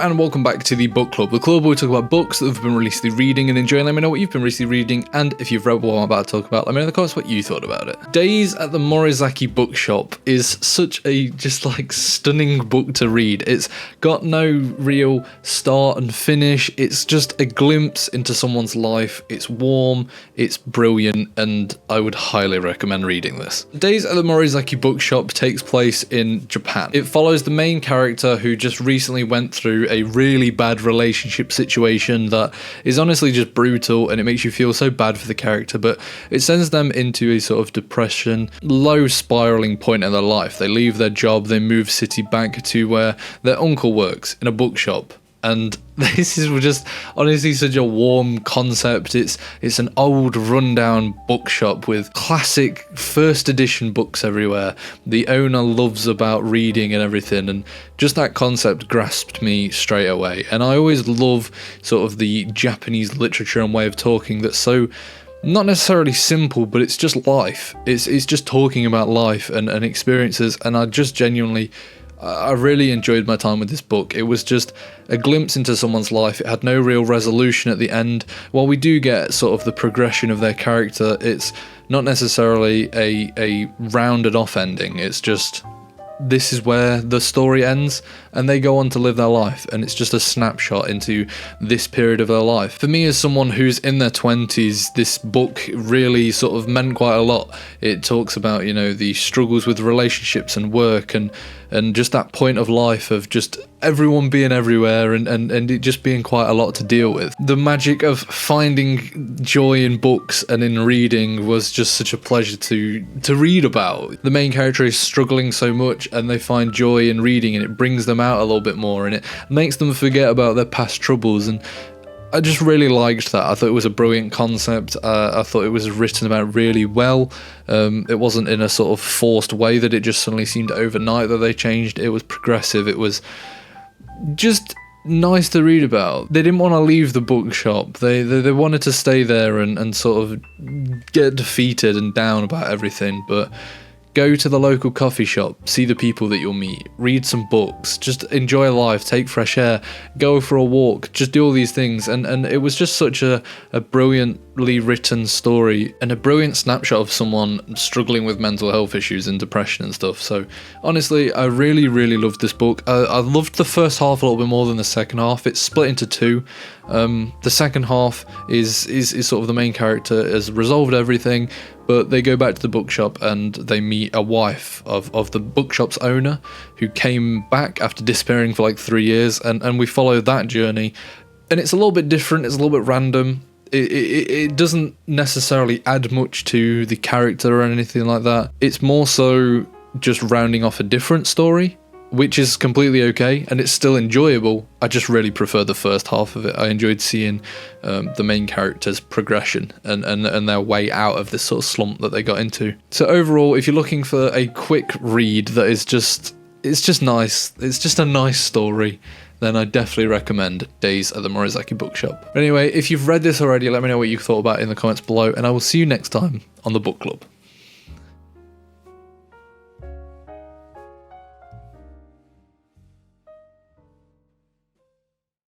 and welcome back to the Book Club, the club where we talk about books that have been recently reading and enjoying. Let me know what you've been recently reading, and if you've read what I'm about to talk about, let me know in the comments what you thought about it. Days at the Morisaki Bookshop is such a stunning book to read. It's got no real start and finish, it's just a glimpse into someone's life. It's warm, it's brilliant, and I would highly recommend reading this. Days at the Morisaki Bookshop takes place in Japan. It follows the main character who just recently went through a really bad relationship situation that is honestly just brutal, and it makes you feel so bad for the character, but it sends them into a sort of depression, low spiraling point in their life. They leave their job, they move city back to where their uncle works in a bookshop. And this is just honestly such a warm concept. It's an old rundown bookshop with classic first edition books everywhere. The owner loves about reading and everything, and just that concept grasped me straight away. And I always love sort of the Japanese literature and way of talking that's so not necessarily simple, but it's just life. It's just talking about life and experiences, and I really enjoyed my time with this book. It was just a glimpse into someone's life. It had no real resolution at the end. While we do get sort of the progression of their character, it's not necessarily a rounded off ending. It's just, this is where the story ends, and they go on to live their life, and it's just a snapshot into this period of their life. For me, as someone who's in their 20s, this book really sort of meant quite a lot. It talks about, the struggles with relationships and work, and just that point of life of just everyone being everywhere, and it just being quite a lot to deal with. The magic of finding joy in books and in reading was just such a pleasure to read about. The main character is struggling so much, and they find joy in reading, and it brings them out a little bit more, and it makes them forget about their past troubles. And I just really liked that. I thought it was a brilliant concept. I thought it was written about really well. It wasn't in a sort of forced way that it just suddenly seemed overnight that they changed. It was progressive. It was just nice to read about. They didn't want to leave the bookshop. They wanted to stay there and sort of get defeated and down about everything, but go to the local coffee shop, see the people that you'll meet, read some books, just enjoy life, take fresh air, go for a walk, just do all these things. And it was just such a brilliantly written story, and a brilliant snapshot of someone struggling with mental health issues and depression and stuff. So honestly, I really, really loved this book. I loved the first half a little bit more than the second half. It's split into two. The second half is sort of the main character has resolved everything, but they go back to the bookshop and they meet a wife of the bookshop's owner who came back after disappearing for like 3 years, and we follow that journey. And it's a little bit different, it's a little bit random. It doesn't necessarily add much to the character or anything like that. It's more so just rounding off a different story, which is completely okay, and it's still enjoyable. I just really prefer the first half of it. I enjoyed seeing the main character's progression and their way out of this sort of slump that they got into. So overall, if you're looking for a quick read that is just nice, it's just a nice story, then I definitely recommend Days at the Morisaki Bookshop. Anyway, if you've read this already, let me know what you thought about it in the comments below, and I will see you next time on the Book Club.